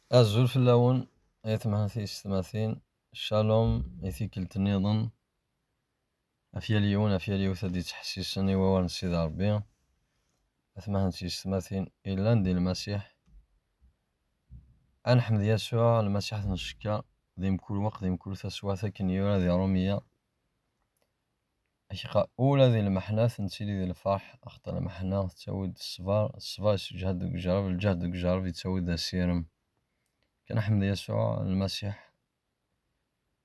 Azul fell-awen ay aytmaten-is-tmatin, Shalom i tikkelt-nniḍen, ɣef yal yiwen ɣef yal yiwet ad yettḥessisen i wawal n Sidi Ṛebbi. Atmaten-is-tmatin yellan di Lmasiḥ, ad neḥmed Yasuɛ Lmasiḥ t-necka di mkul weqt di mkul taswiɛt akken yura di Ṛumya. Akqa ula di lmeḥna tettili di lferḥ, axaṭer lmeḥna tettawi-d ṣṣber, ṣṣber yessejhad deg ujeṛṛeb, lǧehd deg ujeṛṛeb yettawi-d asirem. Kneḥmed Yasuɛ Lmasiḥ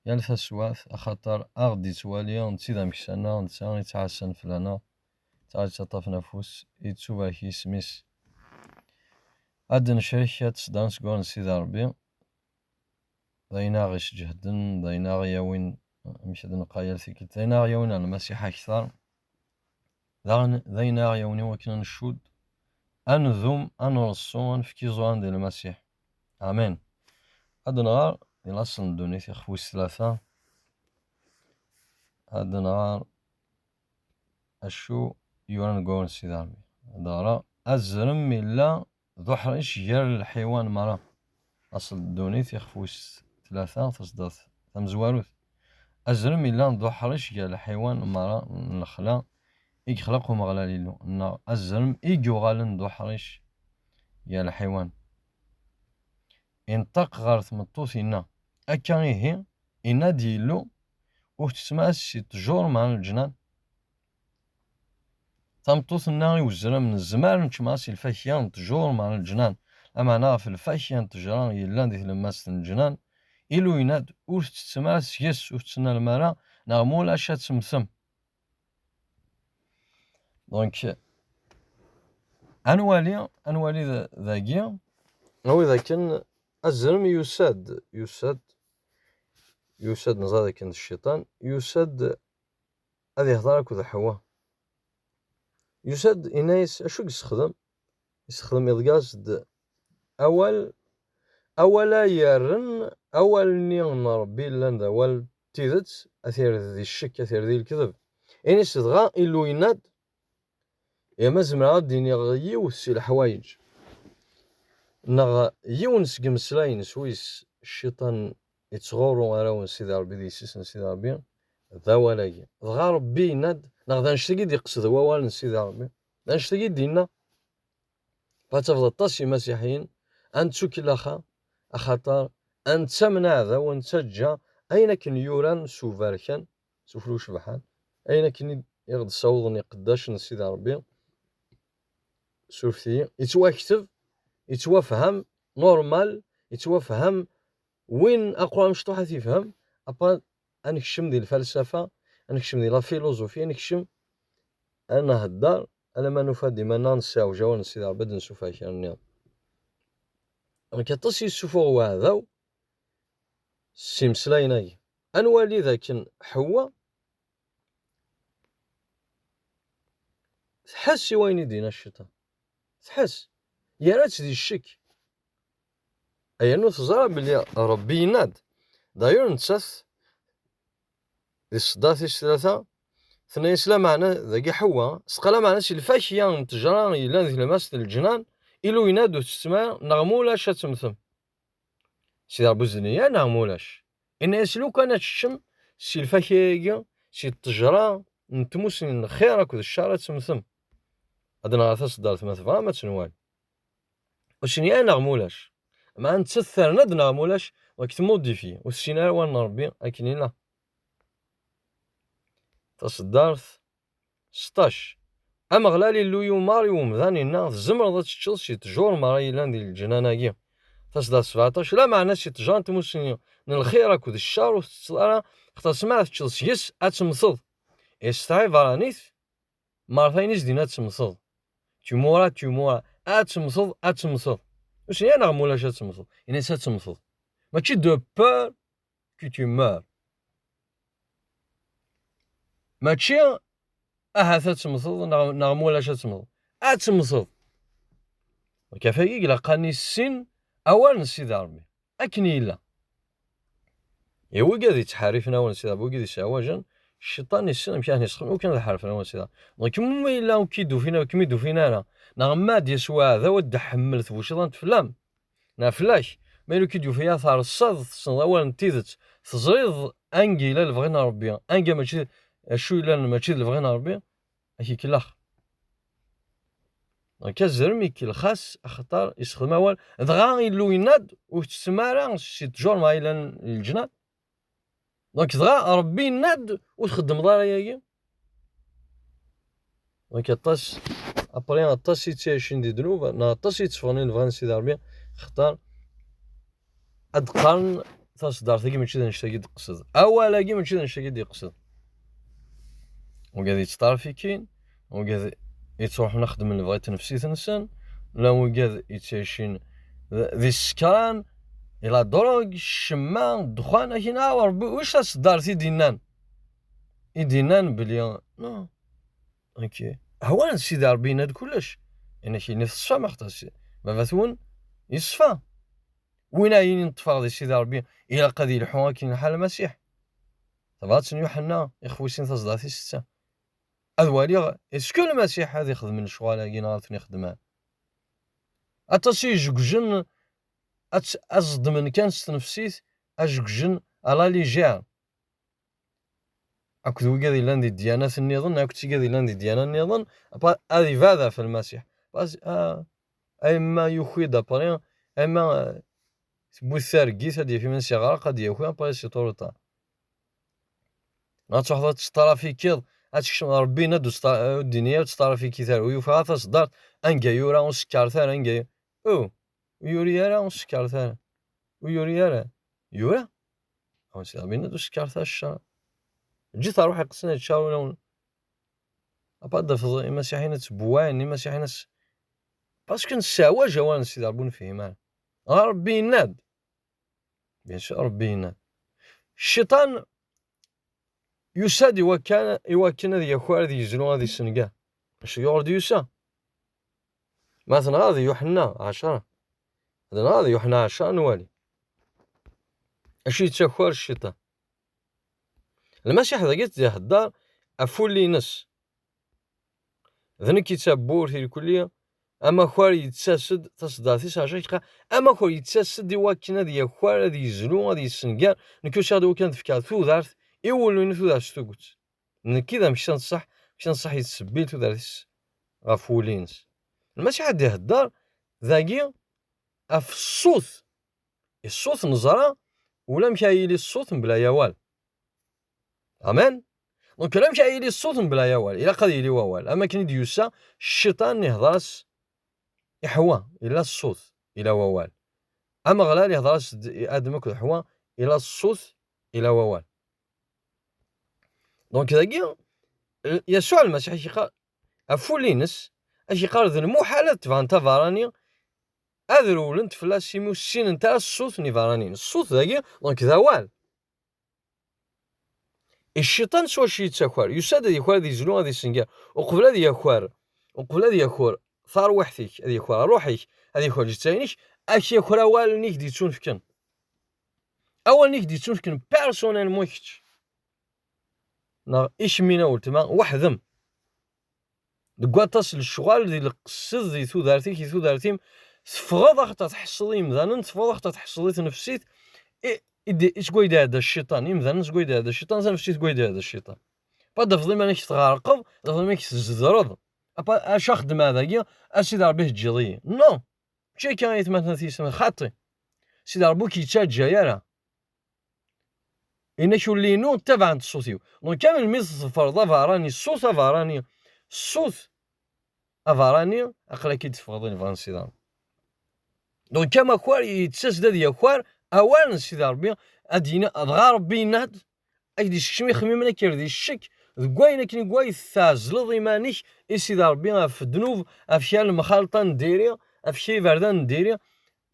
yal taswiɛt, axaṭer aɣ-d-ittwali netta i d ameksa-nneɣ, netta i yettɛassan fell-aneɣ, netta i yettaṭṭafen afus, yettubarek yisem-is. Ad necrek ad ttṣeddaren seg waɣen n Sidi Ṛebbi, d ayen aɣ-isǧehden, d ayen aɣ-yawin, amek ad neqqar yal tikkelt, d ayen aɣ-yawin ar Lmasiḥ akter, d ayen aɣ-yawin iwakken ad ncudd, ad ndum, ad nreṣṣu, ad nefk iẓuran di Lmasiḥ. Amen. Ad nɣar di laṣel n ddunit ixef wis tlata, ad nɣar acu yuran deg waɣen n Sidi Ṛebbi. Ad ɣreɣ azrem illa d uḥric gar lḥiwan merra. Laṣel n ddunit ixef wis tlata, taṣeddart tamezwarut. Azrem illa d uḥric gar lḥiwan merra n lexla i yexlaq Umeɣlal Illu, neɣ azrem i yuɣalen d uḥric gar lḥiwan. Inṭaq ɣer tmeṭṭut-inna, akka ihi, inna-d Yillu, ur tettmaas si ttjur meɛna leǧnan. Tameṭṭut-nneɣ i uzrem nezmer ad nečč maɛa si lfakya n ttjur meɛna leǧnan, lameɛna ɣef lfakya n ttejra yellan di tlemmast n leǧnan, Illu yenna-d ur tettettem ara seg-s, ur tettnalem ara, neɣ ma ulac ad temmtem. Donc, ad nwali dagi, awi dakken azrem yusa-d neẓra dakken d cciṭan, yusa-d ad yehḍer akked Ḥewwa. Yusa-d inna-yas acu yessexdem? Yessexdem iḍegger-as-d awal yerren, awal-nni n Ṛebbi yellan d awal n tidet, ad t-yerr di ccekk, ad t-yerr di lekdeb. Ini-s dɣa Illu yenna-d, ma zemreɣ ad d-iniɣ yiwet si leḥwayeǧ, neɣ yiwen seg imeslayen swis cciṭan yettɣurru arraw n Sidi Ṛebbi, d yessi-s n Sidi Ṛebbi, d awal-agi. Dɣa Ṛebbi yenna-d, neɣ d annect-agi d-yeqsed wawal n Sidi Ṛebbi, d annect-agi d-yenna. Ɣad-tafeḍ aṭas imasiḥiyen ad nettukellaxa, axaṭer ad nettamen aɛdaw, ad nettaǧǧa ayen akken yuran s uberkan, s ufru ucebḥan, ayen akken i ɣ-d-ssawḍen iqeddacen n Sidi Ṛebbi, suref-iyi, yettwakteb, yettwafham, normal, yettwafham, win aqwa amecṭuḥ ad t-yefhem, après ad nekcem di lfalsafa, ad nekcem di la filozofi, ad nekcem, ad nehder, alamma nufa-d iman-nneɣ nessewǧ awal n Sidi Ṛebbi ad nessufeɣ kra-nniḍen. Donc aṭas i yessuffuɣ uɛdaw s imeslayen-agi. Ad nwali dakken Ḥewwa tḥess i wayen i d-yenna cciṭan, tḥess, yerra-tt di ccekk, yernu teẓra belli Ṛebbi yenna-d. D'ailleurs nettat di ṣṣeddart-is tlata tenna-yas lameɛna dagi Ḥewwa, sqa lameɛna si lfakya n ttejra yellan di tlemmast n leǧnan, Illu yenna-d ur tettettem ara, neɣ ma ulac ad temmtem. Sidi Ṛebbi uzzen-iyi neɣ ma ulac. Inna-yas lukan ad teččem si lfakya-agi, si ttejra n tmussni n lxir akked ccer ad temmtem. Ad nɣer taṣeddart ma tebɣam ad tt-nwali. Usen neɣ ma ulac. Ma nettat terna-d neɣ ma ulac, rak tmodifiye, ur tessin ara awal n Ṛebbi akken yenna. Taṣeddart 16. Ameɣlal Illu yumar i umdan yenna, tzemreḍ ad teččeḍ si ttjur merra yellan di leǧnan-agi. Taṣeddart 17. Lameɛna si ttejra n tmussni n lxir akked ccer ur tettetteḍ ara, xaṭer ma ad teččeḍ seg-s ad temmteḍ. Yesɛa ibeṛṛanit merra ayen i s-d-yenna ad temmteḍ. Tu mourras, ad temmteḍ. Usen neɣ ma ulac ad temmteḍ. Inna-yas ad temmteḍ. Mačči de peur que tu meurs. Mačči ahat ad temmteḍ neɣ ma ulac ad temmteḍ. Ad temmteḍ. Kafagi ilaq ad nissin awal n Sidi Ṛebbi akken yella. Wigi ad yettḥarifen awal n Sidi Ṛebbi, wigi ad yesɛwajen, cciṭan yessen amek ad yesxedem ukan ad ḥarfen awal n Sidi Ṛebbi. Donc ma yella ur k-id-ufin ara, neɣ ma d-yas uɛdaw ad d-ḥemmel tbuciḍant fell-am, neɣ fell-ak, مالو كي ديو ثار الصاد تصنض أولا تيدت تزريض أنجي لا بغينا ربي أنجي ماشي شو إلا ماشي اللي بغينا ربي أكي كلاخ كازرمي كي الخاص أخطر يستخدم أول دغا إلو يناد وتسمارا شي تجور ما إلا الجنان دونك دغا ربي يناد وتخدم دارا ياكي دونك عطاس أبري عطاس يتعيشين دي دروب نعطاس يتفغني نبغي نسيدي ربي اختار هاد القرن تصدر ثقي ماشي نشتاقي تقصد أولا كي ماشي نشتاقي يقصد وقاعد يتطار في كين وقاعد يتروح نخدم اللي بغيت نفسي تنسان لا وقاعد يتعيشين ذي السكران إلا دروغ الشماء الدخان هنا وربي واش تصدرتي دينان بلي نو اوكي هو سيدي ربي يناد كلش يعني كاين في الصفا ما خطاش ما فاتون يصفى وين عين نطفى سيدي ربي إلا قد يلحوها كاين حال المسيح تبغات يوحنا يخويسين تصدرتي ستة أذوالي اسكو المسيح هذا يخدم من الشغل كي نعرف نخدمها أتصي جوجن أصدمن كان ستنفسيت أجوجن على لي جار أكو قاعد يلاندي ديانات النظام أكو تي قاعد يلاندي ديانات النظام هذه فاذا في المسيح بس أما يخوي دابريان أما بوثاركيس هادي في من صغار قد يخوي أبا سي طورطا غتوحد تشطرا في كيض هاتشكش ربي نادو الدنيا وتشطرا في كيثار ويوفا تصدر أنجا يورا ونسكر ثار أنجا ويوريارا ونسكر ثار ويوريارا يورا أو سي ربي نادو سكر ثار الشهر جيت أروح يقصني الشهر ولا أبا دفض المسيحيين تبوان المسيحيين باسكو نساوا جوان سيدي ربي نفهمان ربي يناد بيان سور ربي يناد الشيطان يساد إوا ذي يخوار ذي يزنو هذي السنقا اش يورد يسا مثلا هذا يوحنا 10 هذا يوحنا 10 نوالي اش يتسخر الشيطان المسيح ذا قلت ذي الدار أفولي نس ذنك يتسبور في الكلية أما خوار يتساسد تصدر في ساشا أما خوار يتساسد إوا ذي يخوار ذي يزنو هذي السنقا نكو شادو كانت فكار ثوذارت يولو نثوذارت ثوقت نكي ذا مشان صح يتسبيل ثوذارت غفولينس المسيح ذي الدار ذاقي أف الصوت نزرة ولا مكايلي الصوت بلا يوال أمان دونك لا مكايلي الصوت بلا يوال إلا قد يلي ووال أما كان يديوسا الشيطان يهضرس يحوى إلا الصوت إلا ووال أما غلال يهضرس آدمك يحوى إلا الصوت إلا ووال دونك ذاقي يسوع المسيح يقال أفولينس اش يقال ذو المحالة تفان تفاراني أذرو لنت فلاسيمو السين نتاع الصوت نيفارانين الصوت ذاكي دونك ذا وال الشيطان سوا شي يتساكوار يساد هذي يخوار ذي زلو هذي سنقا وقبل هذي يخوار ثار وحدك هذي يخوار روحك هذي يخوار جتاينيش اش يخوار أول نيك دي تونفكن أول نيك دي تونفكن بيرسونيل مويكتش إيش مينا ولتما وحدم دكواطاس الشغال ديال القصد دي ثودارتيم تفغض اخطا تحصلي مثلا تفغض اخطا تحصلي تنفسيت ايش قويد هذا الشيطان مثلا ايش قويد هذا الشيطان تنفسيت قويد هذا الشيطان بعد فضل ما نيك تغرقض فضل ما تزرد ابا اش خدم هذايا اسيدي ربي تجيضي نو شي كان يتمثل تيسمى خاطي سيدي ربي كيتشاجا يرا إنك اللي نو تبع الصوتيو دونك كامل مثل فرضا فاراني الصوت فاراني الصوت افاراني اقلا كي تفضل فان سيدان دونك كما خوار يتساسد ديال خوار اولا سيدي ربي ادينا ابغى ربي ناد ايدي شمي خمي من كيردي الشك كواينا كني كواي ثازل ضيمانيك سيدي ربي في الذنوب افشال المخالطه نديري افشي بردان نديري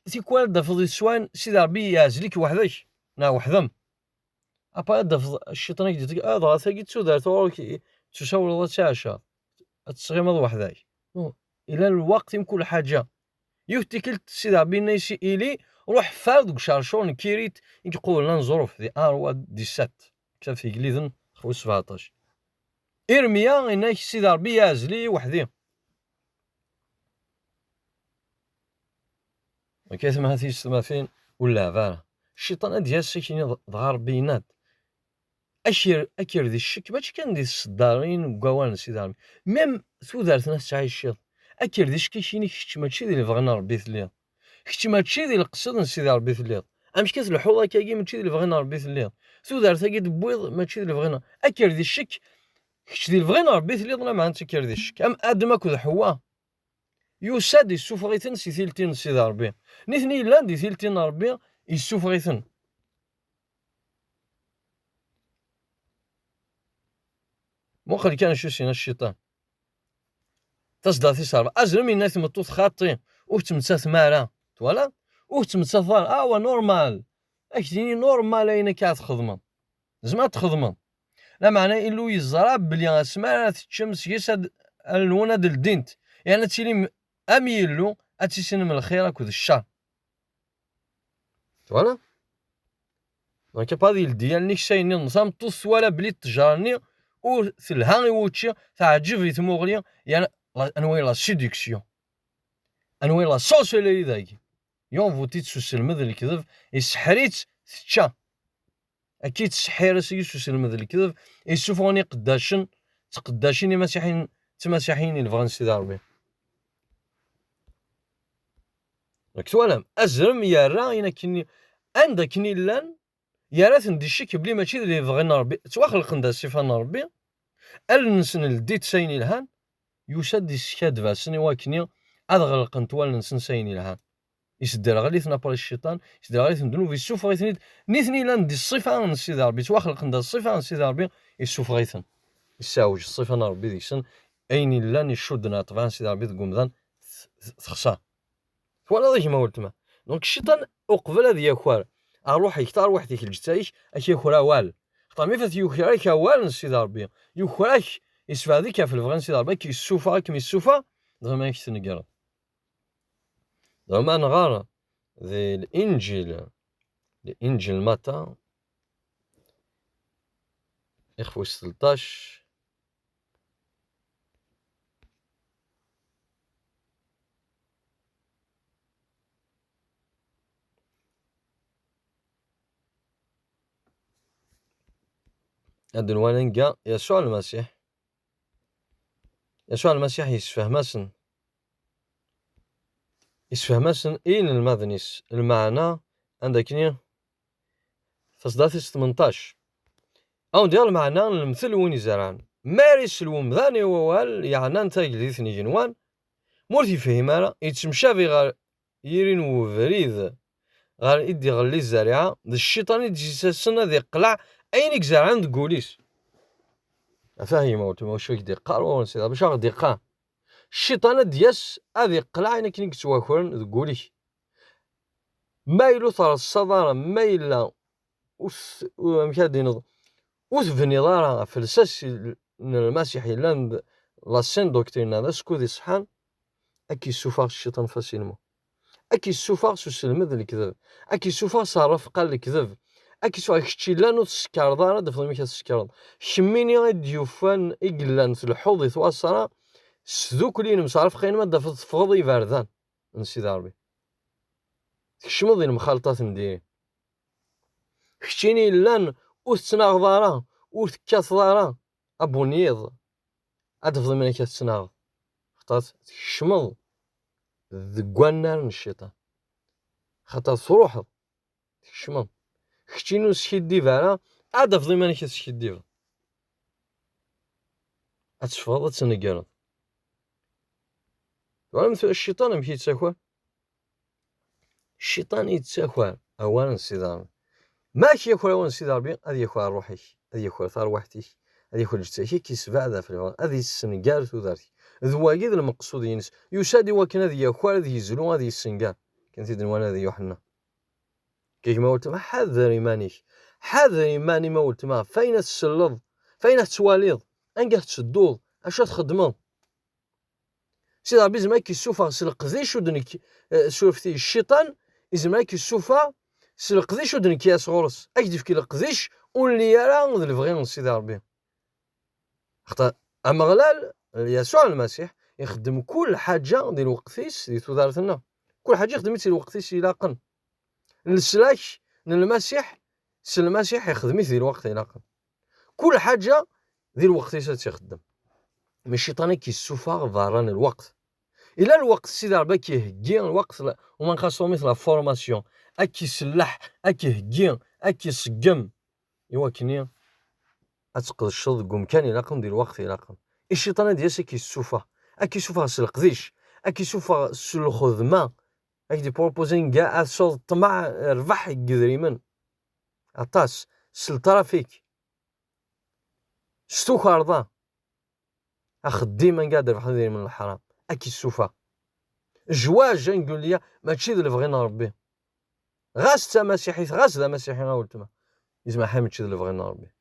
سي كوال دفضي السوان سيدي ربي يعزلك وحدك نا وحدم ابا دفض الشيطان يديك ضغط كي تسودار تورك تشاور الله تعاشا تسغيمض وحدك الى الوقت كل حاجه يفتكلت سيدي ربي نيسي إلي روح فارد شارشون كيريت يقول لنا ظروف دي اروا دي سات كتاب في انجليزن خو 17 ارميا انك سيدي ربي يازلي وحدي وكيف ما هذه السما فين ولا فعلا الشيطان هاد ياسا كاين ضغار بينات أكير ذي الشك ماشي كان دي الصدارين وكوان سيدي ربي ميم تودرت ناس تعيش الشيط أكير ذي الشك كايني كشتي ماشي ذي اللي بغينا ربي ثليض كشتي ماشي ذي القصد سيدي ربي ثليض أمش كاس الحوضة كاكي ماشي ذي اللي بغينا ربي ثليض تودرت هاكي دبويض ماشي ذي اللي بغينا أكير ذي الشك كشتي اللي بغينا ربي ثليض لا ما عندك أكير ذي الشك أم آدم أكو حواء يساد يسوفغيتن سي ثيلتين سيدي ربي نيثني لان دي ثيلتين ربي يسوفغيتن موخل كان شو سينا الشيطان تصدى ثيصار أزرم الناس مطوط خاطي وتمسا ثمارة تولا وتمسا ثار وا نورمال أكديني نورمال أين كاع تخدمن زعما تخدمن لا معنى إلو يزرا بلي سمارة الشمس يسد الونة د الدينت يعني تيلي أميلو أتيسين من الخير أكود الشر تولا دونك بادي ديالني شايني نظام طوس ولا بلي تجارني و ثلها ووتشي تعجب ثموغلي يعني انوي لا سيدكسيون انوي لا سوسيالي ذاكي يوم فوتيت سوسلمد الكذب يسحريت تشا اكيد سحير سوسلمد الكذب يشوفوني تقداشين مسيحيين تمسيحيين الفرنسي سيدي ربي راك توالم ازرم يا راينا كني عندك كني لان يا راه نديشيك بلي ماشي اللي بغينا ربي تواخلق ندا صفان ربي النسن الديت سايني الهان يسد السكاد فاسني واكني ادغلق نتوال نسن سايني الهان يسدر غليث نابر الشيطان يسدر غليث ندنو في السوف غيثني نيثني لا ندي الصفه من سيدي ربي تواخلق ندا الصفه من سيدي ربي يسوف غيثن يساوج الصفه ربي ديسن اين لا نشدنا طبعا سيدي ربي تقوم تخسر ولا ضيك ما قلت ما دونك الشيطان اقبل هذه ياكوار اروح يختار واحد ديك الجتايش اش يخرا وال خطا مي فات يخراك وال سيدي ربي يخراك يسفى ذيك في الفغان سيدي ربي كي السوفا كي السوفا دغما يكتنقرا دغما نغار ذي الانجيل متى اخفو 16 هاد الواننقا يسوع المسيح يسفهمسن إين المذنس المعنى عندك فصداتيس 18 أو ندير المعنى المثل وين يزرعن مارس الومذاني ووال يعني انت يجليثني جنوان مورتي فهمانا يتمشى في غير يرين وفريد غير إدي غلي الزارعة الشيطان يجي السنة ذي قلع أينك زرعان تقوليس فاهم واش دقة ولا نسيت باش دقة الشيطان دياس هذه قلع انا كي تواكرن تقولي ما يلو ثار الصدارة ما إلا مكادين وثبني ضارة في الساس المسيحي لاند لاسين دوكترين هذا سكودي صحان أكي سوفاغ الشيطان فاسيلمو أكي سوفاغ سوسلمد الكذب أكي سوفاغ صرف قال الكذب أكي سوفاغ كشتي لانو تسكر ضارة دفضل ميكا تسكر شميني غيد يوفان إقلان في الحوض يتواصرا سذوك لين مصارف خاين ما دافض فضي باردان من سيدي ربي تكشمض المخالطات نديري كشتيني لان وثناغ ضارا وثكاث ضارا أبونيض أدفضل ميكا تسناغ خطات تكشمض ذقوان نار من الشيطان خاطر تروح تكشمض كشتينو سكيدي فارا أدفضل ميكا تسكيدي أتفضل تنقرض مثل الشيطان مشي يتساكوار الشيطان يتساكوار اولا سيدي ماشي ياكل اولا سيدي ربي هذه ياكل روحك هذه ياكل ثار وحدك هذه ياكل جتاكي كيسبع ذا في الغار هذه السنقار ثوذارتي ذواقيد المقصود ينس يسادي وكان هذه ياكل هذه يزلو هذه السنقار كانت يدنوان هذه يوحنا كيف ما قلت ما حذر ايمانك حذر ايماني ما قلت ما فين تسلظ فين تواليض انقه تسدوض اش تخدموا سيدي ربي زعما كيسوفا سلقذيش ودنك شوفتي الشيطان زعما كيسوفا سلقذيش ودنك يا صغورس اكدف كي لقذيش واللي يرى الفغيون سيدي ربي خاطر اما غلال يسوع المسيح يخدم كل حاجه ديال وقتيس اللي تدارت لنا كل حاجه خدمت الوقتيس يلاقن السلاك المسيح المسيح يخدم ذي الوقت يلاقن كل حاجه ذي الوقت تخدم. مي الشيطان كيسوفا فاران الوقت. الى الوقت سيدي ربي كيهكي الوقت وما نخاصو مثل لا فورماسيون كيسلح كيهكي كيصقم ايوا كنيا اتقدر الشوط كان يلاقن ديال الوقت يلاقن. الشيطان ديالسي كيسوفا كيسوفا القديش كيسوفا الخدمه دي بروبوزين كاع الصوت الطمع ربح قدريمن عطاس الترافيك ستو كارضا خديما قادر ربح من الحرام كيسوفا الجواج نقول ليا ماشي اللي بغينا ربي غاس تا مسيحي غاس ذا مسيحي غاولتما يسمع حامد اللي بغينا ربي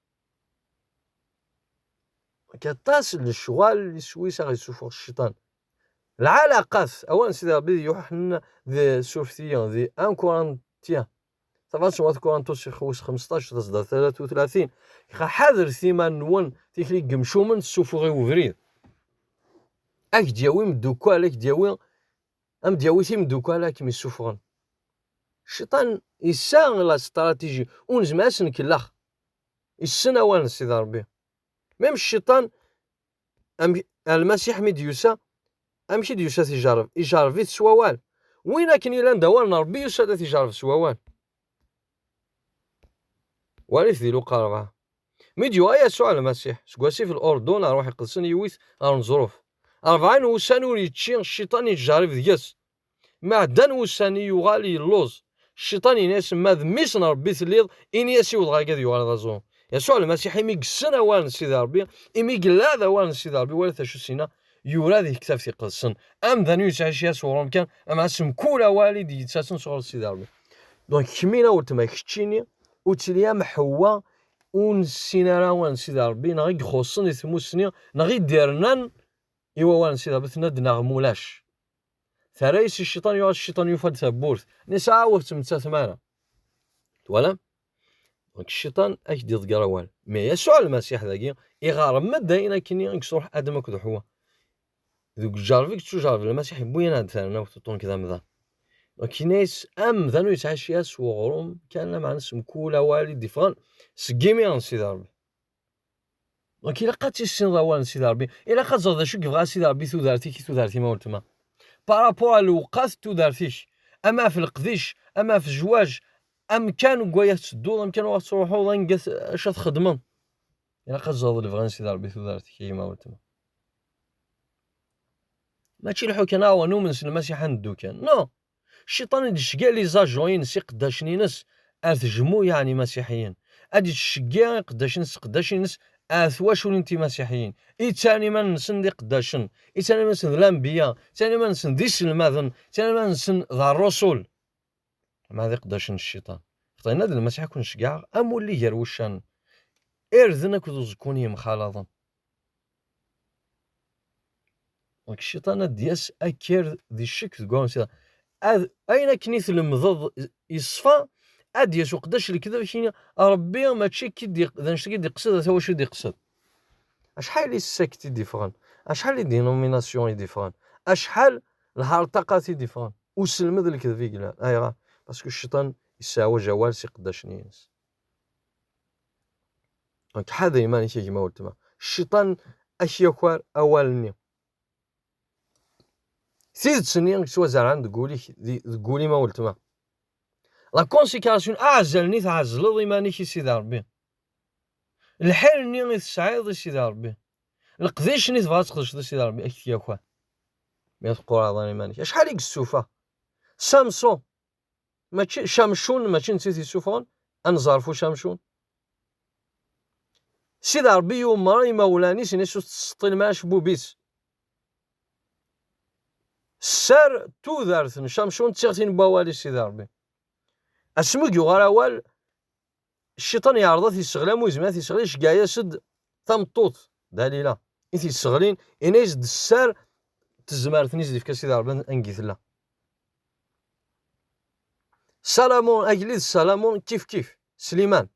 كطاس الشغال السويسه غيسوفو الشيطان. العلاقات اولا سيدي ربي يوحنا ذي سورثيان ذي ان كورنتيان طبعا سوا كورنتوس يخوص 15 تصدر 33 حاضر ثيمان نون تيكلي قمشومن السوفوغي وفريد دياوي مدوكا دياوي دياوي تي مدوكا كيما السوفوغن. الشيطان يسان لا استراتيجي ونزماسن كلاخ السنه وان سيدي ربي ميم الشيطان المسيح ميديوسا امشي ديوسا يجرب في سوال وين كاين الا ندوار ربي يوسا تيجرب سوال وليث ذي القربة ميديو يسوع المسيح سكواسي في الأردن أروح يقدسن يويث نظروف 40 وسان وريتشي الشيطان يتجارب دياس معدن وسان يغالي اللوز الشيطان يناس ماذ ميسن ربي ثليض إني يسيو دغاكاد يغالي غازون يسوع المسيح إمي قسن أوان سيدي ربي إمي قلاد أوان سيدي ربي ولا تشو سينا يورا ذي كتاب في قدسن أم ذا نيوس عشيا صورهم كان أم عسم كولا والد يتساسن صور سيدي ربي دونك كمينا ولتما كتشيني وتليا محوا ونسينا وان سيدي ربي نغي خصني ثموسني نغي ديرنان ايوا وان سيدي ربي تنادنا مولاش ثريس الشيطان يوا الشيطان يفد ثبورث نسعى وتمتا ثمانه ولا دونك الشيطان اش دي ضقراوال مي يسوع المسيح ذاكي يغار مداينا كني نكسر ادم كذا حوا ذوك جارفيك تجارف المسيح بوينا ثاني وتطون كذا مذا كينايس ام ذانو يتعشياس وغروم كان مع ناس مكولا والد ديفران سكيمي سيدي ربي دونك الا قات السن ضوان سيدي ربي الا قات زاد شو كيبغى سيدي ربي ثودارتي كي ثودارتي ما ولتما بارابور الوقات ثودارتيش اما في القديش اما في الزواج ام كانوا كوايا تسدو ام كانوا تروحوا لنقاس اش تخدموا الا قات زاد الفغان سيدي ربي ثودارتي كي ما ولتما ماشي الحكم هو نؤمن المسيح ندو كان نو الشيطان يشكى لي زاجوين سي قداش ناس ارتجمو يعني مسيحيين ادي الشكا قداش ناس اثواش انتي مسيحيين اي ثاني ما نسن دي قداشن اي ثاني ما نسن الانبياء ثاني ما نسن ديس الماذن ثاني ما نسن ذا الرسل ما ذي قداشن الشيطان خطينا هذا المسيح كون شكاع امولي يروشان ارذنا كذو زكوني مخالطا دونك الشيطان دياس اكير ذي الشك تقول اين كنيث المضض يصفى ادي سوق قداش الكذا شي ربي ماشي كي ذا نشتي دي قصد هو شو دي قصد اشحال السكت ديفران اشحال لي دينوميناسيون ديفران اشحال الهرطقات ديفران وسلمد الكذب يقلا ايوا باسكو الشيطان يساوى جوال سي قداش نيس دونك هذا يماني شي كيما قلت الشيطان اش يكوار اولني سيد سنين سوا زرعان تقولي ما قلت لا كونسيكاسيون اعزلني تعزل ايماني كي سيدي ربي الحيل ني تسعيد سيدي ربي القديش ني تبغى تقدش سيدي ربي اش ياكوا ما تقول عظاني ماني شحال السوفه سامسون ماشي شمشون ماشي نسيتي السوفون انزرفو شمشون سيدي ربي يوم مولاني سينيسو تسطي الماش بوبيس سار تودارث شمشون تيغتين بوالي سيدي ربي اسمك يغراوال الشيطان يعرض يستغلام ويزمات يستغليش كاع يسد تمطوط دليله انتي يستغلين انيز السار تزمارثني زيد في سيدي ربي انقيثلا سلامون اجليد سلامون كيف سليمان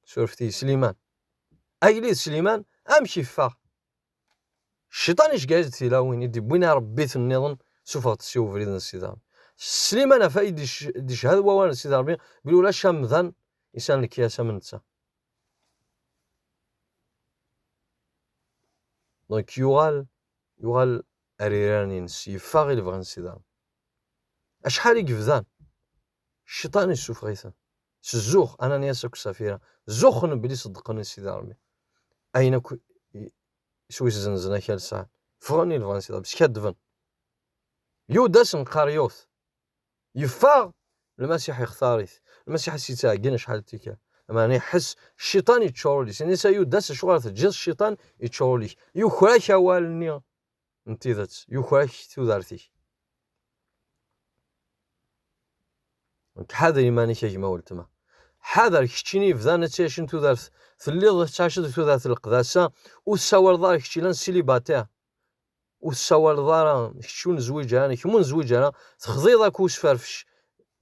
شوفتي سليمان اجليد سليمان امشي فا الشيطان اش جايز تيلاوين يدي بوين ربيت النظام سوف تسيو فريد السيدان سليمان فايد شهاد ووان سيدي ربي بيقولوا لا شامذان إنسان الكياسة من نتا. دونك يوغال أريراني نس يفاغ إلى بغان سيدي ربي أشحال يقفزان الشيطان يسوف غيثان الزوخ أنا نياسك سفيرة زوخن بلي صدقني سيدي ربي أين سويس زنزنا كال ساعة فغني لبغان سيدي ربي بسكادفن يوداس نقاريوث يفاغ المسيح يختاريث المسيح سيتاقين شحال تيكا اما انا يحس الشيطان يتشورلي سيني سيوداس شغال تجيز الشيطان يتشورلي يخراك اوالني انتيذات يخراك تودارتي حاضر يماني كيما قلتما حاضر كشتيني فذان تيشن تودارت ثليض تعشد تودارت القداسه وساور دار كشتي لان سيليباتير وساور دار كشون زويج انا كمون زويج انا تخضيضا كوس فرفش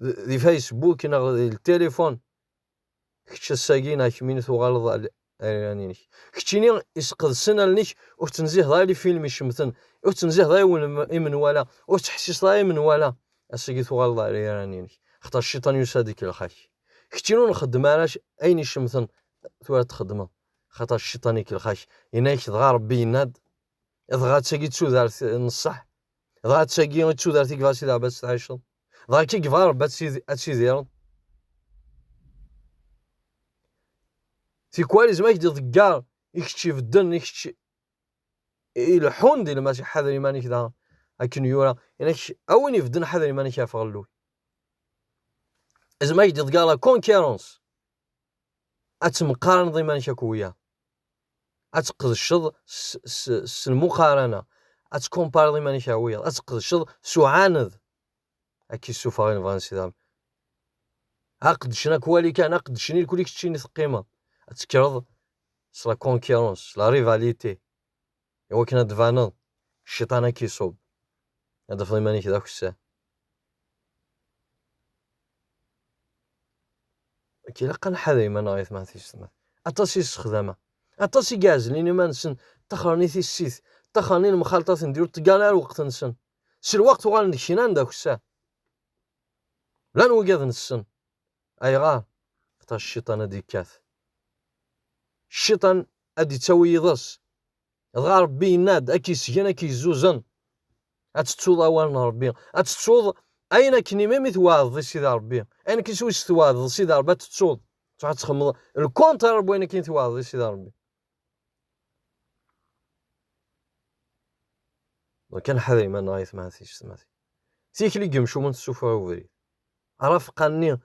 دي فيسبوك نا التليفون كتش الساقينا كمين ثغالض يعني كتشيني يسقد السنه لنيك وتنزيه ضايلي فيلم يشمثن وتنزيه ضاي من ولا وتحسيس ضاي من ولا الساقي ثغالض يعني خاطر الشيطان يسادك الخاك كتشينو نخدم علاش اين يشمثن ثوات تخدمه خاطر الشيطان يك الخاك ينايك دغا ربي يناد دغا تساقي تسودار نصح دغا تساقي تسودار تيك فاسي لعبات تعيشن دغا كي كفار باتسي ديرون في كواليز ما يجي ضقار يكتشي في الدن يكتشي الحون ديال ماشي حذري ماني كذا لكن يورا يعني اوين في الدن حذري ماني كيف غلو اذا ما يجي ضقار كونكيرونس اتمقارن ضي ماني كويا اتقض الشض المقارنه اتكومبار ضي ماني كويا اتقض الشض سعاند اكي سوفاين فانسي دام عقد شنا كوالي كان عقد شني كلي كتشيني القيمه تكرض لا كونكيرونس لا ريفاليتي هو كنا دفانا الشيطان كيصوب هذا في ماني كذا كسا كي لقى نحذي ما نغيث ما تيسمع اطاسي استخدامه اطاسي غاز ليني ما نسن تخرني في السيث تخرني المخالطات نديرو تقالا الوقت نسن سي الوقت وغنكشينا داك الساعه لا نوقظ نسن ايغا خاطر الشيطان هادي كاث الشيطان ادي تويضس غا ربي يناد اكي سجن اكي زوزن اتتصوض اوان ربي اتتصوض اين كني ميمي ثواض سيدي ربي اين كيسوي ثواض سيدي ربي تتصوض تروح تخمض الكونتر بوين كاين ثواض سيدي ربي وكان حذري ما نغيث ما ثيش سماتي تيك لي قمشو من السوفا وفري عرفقني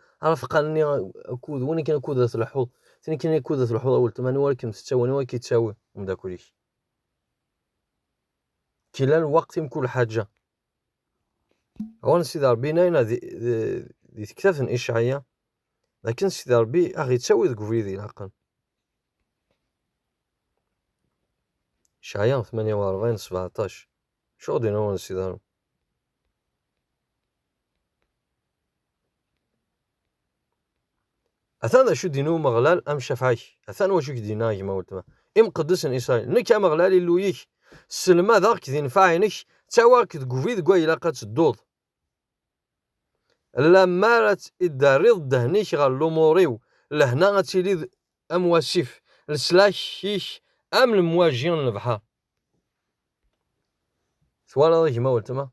اكود وين كان كودة الحوض ثاني كان كودة الحوض اول ثمانية ولكن تساوي وين كيتساوي من دا كلشي كلا الوقت من كل حاجه اوان سيدي ربي ناينا دي تكتاف اشعيا لكن سيدي ربي اغي تساوي ذك فيدي الحقا اشعيا 48 17 شو غادي نوان سيدي ربي اثان شو دينو مغلال ام شفعي اثان واش دينا كيما قلت ام قدس اسرائيل نك مغلال لويك سلمى ذاك ذي نفعينك تاواك تقوفيد كوا الا قات الدوض لما رات الداريض دهنيك غال لوموريو لهنا غتيلي امواسيف السلاكيش ام المواجهين البحر ثوالا كيما قلت ما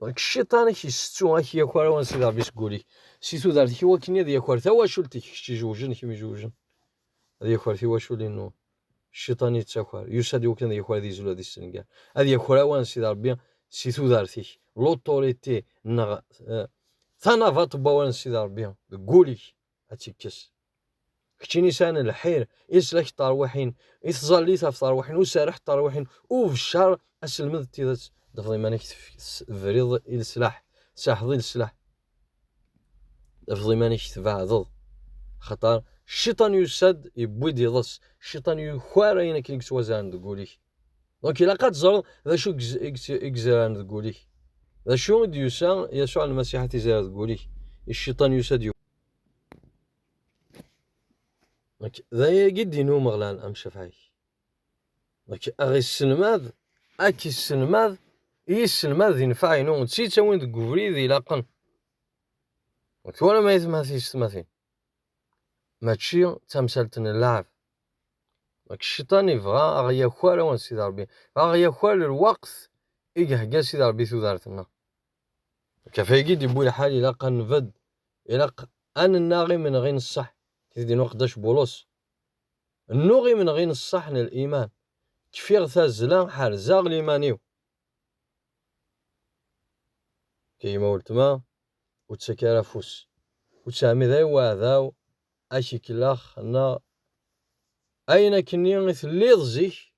داك الشيطان كيستو كياكوار وان سيدي ربي تقولي سيتو دارتي هو كني هذا ياكوار تا واشولتي كشتي جوجن كيما جوجن هذا ياكوار في واشولي انه الشيطان يتساكوار يساد يوكن ياكوار دي زولا دي السنغال هذا ياكوار وان سيدي ربي سيتو دارتي لوطوريتي نغ ثنا فات باوان سيدي ربي قولي هاتيكس كشتي نسان الحير يسلك طاروحين يتزالي في طاروحين وسارح طاروحين وفي الشهر اسلمد تيذات دفضي مانيك فريض السلاح ساحضي السلاح دفضي مانيك تبعض خطر الشيطان يسد يبويد يضس الشيطان يخوار اين كيك توازان تقولي دونك الا قد زرد ذا شو اكزران تقولي ذا شو ديوسان يسوع المسيح تيزار تقولي الشيطان يسد ذا يقدينو مغلان ام شفعي دونك اغي السلماذ اكي السلماذ يسلم ذي نفع ينو تسيتا وين تقفري ذي لاقن ولا ما يثمثي ستمثي ماشي تمثالتنا اللعب. الشيطان يبغى أغيا خوال وان سيدي ربي أغيا خوال الوقت إيقه سيدي ربي ثودارتنا كفايقي ديبوي الحال إلا قنفد إلا أنا الناغي من غين الصح كيدي نوقداش بولوس النوغي من غين الصح الإيمان كفيغ ثازلا حال زاغ الإيمانيو كيما قلتما وتسكارا فوس وتسامي ذا وذاو أشي كلاخ أنا أين كني ثليض زيك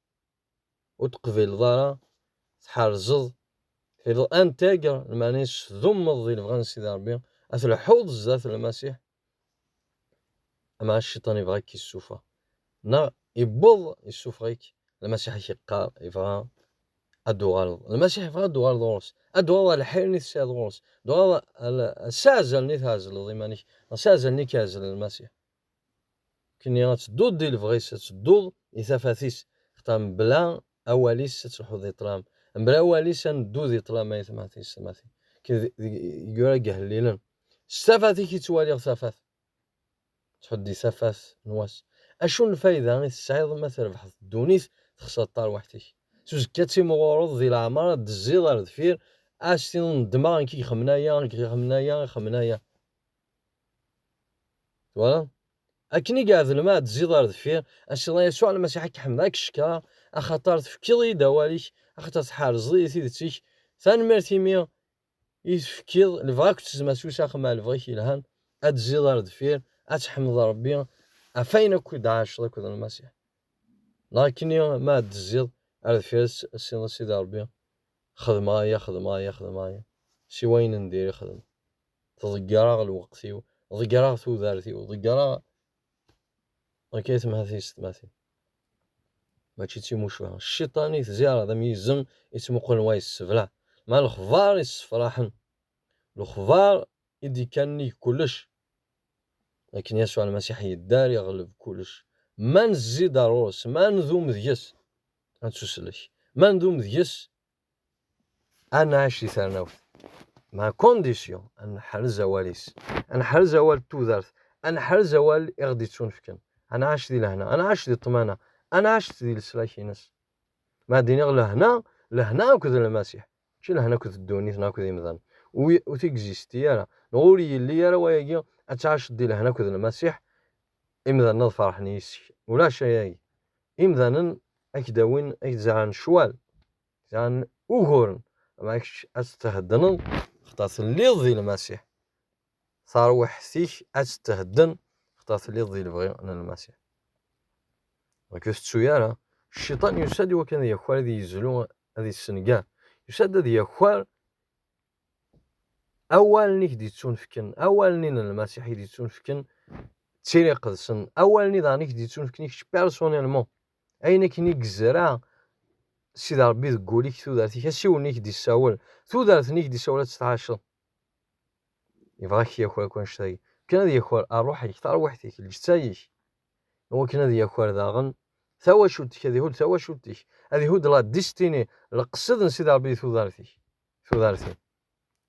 وتقفل ضارا تحرزض في أنتاجر المانيش ضم ذي بغا سيدي ربي أثل حوض الزات المسيح أما الشيطان يبغاك يسوفا نا يبوض يسوفغيك المسيح يقار يبغى أدوغال المسيح يبغى أدوغال دروس أدوغال الحير نيت سيد دروس دوغال السازل نيت هازل ضيمانيش سازل نيت كازل المسيح كني غتدود ديال الفغيس تدود يثافاثيس ختام بلا أواليس تروحو ذي طرام بلا أواليس ندو ذي طرام ما يثماثيس ماثي كي يقول قهليلا ستافاثي كي توالي ثافاث تحدي ثافاث نواس أشون الفايدة غير تسعيض ما تربح الدونيث تخسر طار وحدك سوز كاتي مغورض ذي العمارة دزيض دفير أشتين دماغ كي خمنايا فوالا أكني قاعد الماء تزيد دفير الله يسوع المسيح كحمداك الشكا أخطر تفكيري دواليك أخطر تحارزي ثيدتيك ثاني مرتيمية يفكير الفاك تزما سوسا خما الفاك يلهان أتزيد دفير أتحمد ربي أفين كود عاش ذاك المسيح لكني ما تزيد دفير سيدي ربي خدمايا سي وين ندير خدم تضيقرا الوقتي وضيقرا ثوذارتي وضيقرا كيت ماثي ماشي تيموشوها الشيطاني زيارة هذا ميزم يتمقل وايس السفلة مع الخبار يصفراحن الخبار يدي كاني كلش لكن يسوع المسيح يدار يغلب كلش ما نزيد روس ما نذوم ذيس غنتوسلك ما نذوم ذيس انا عايش ثرناوت مع كونديسيون ان حرز واليس انا حرز وال توذارت انا حرز وال اغدي تونفكن انا عاش دي لهنا انا عاش دي طمانه انا عشت دي السلاكينس ما ديني غير لهنا كذا المسيح شي لهنا كذا الدونيت ناكو ذي مثلا وتيكزيستي راه نغوري اللي راه وياكي اتعاش دي لهنا كذا المسيح امذا فرحني ولا شيء امذا اكدا وين اكزان شوال زان اوغورن ماكش استهدن خطات اللي ضي المسيح صار وحسيك استهدن خطات اللي ضي البغي انا المسيح وكيف تسويارة الشيطان يساد وكان يخوار هذه يزلو هذه السنقار يساد هذه يخوار أول نيك دي تونفكن أول نين المسيح دي تونفكن تيري قدسن أول ني دانيك دي تونفكن بيرسونيلمون أين كنيك الزرع سيدي ربي تقوليك ثودارتي هسيو نيك دي الساول ثودارت نيك دي ساولات تتعاشر يبغاك يخوار كون شتاي كان هذه يخوار أروحك تروحتك الجتايك هو كان هذه يخوار داغن ثوا شوتك هذه هو ثوا شوتك هذه هو لا ديستيني القصد نسيد ربي ثودارتي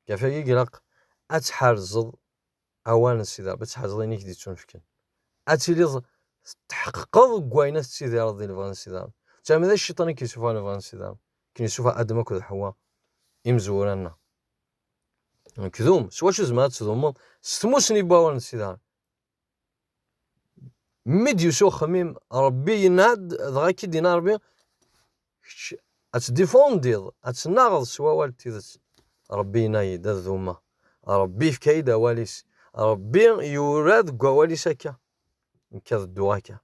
كفاية قلق أتحرزض أوان سيدي ربي تحرزضي نيك دي تونفكن أتيلي تحقق قوينة سيدي ربي الفان سيدي ربي تاما ذا الشيطان كيشوفها الفان سيدي ربي كيشوفها آدم وكذا حواء يمزورانا كذوم سوا شو زعما تضمن ستموسني باوان سيدي ربي ميديو سو خميم ربي يناد دغا كي دينا ربي اتديفونديض اتناغض سوا والتيدس ربي ينايد الذومه ربي في كايدا واليس ربي يوراد كواليس هكا كذا الدواكا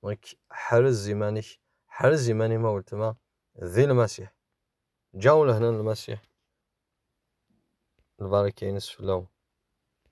دونك حرز زماني ما قلت ما ذي المسيح جاو لهنا المسيح البارك ينس في اللون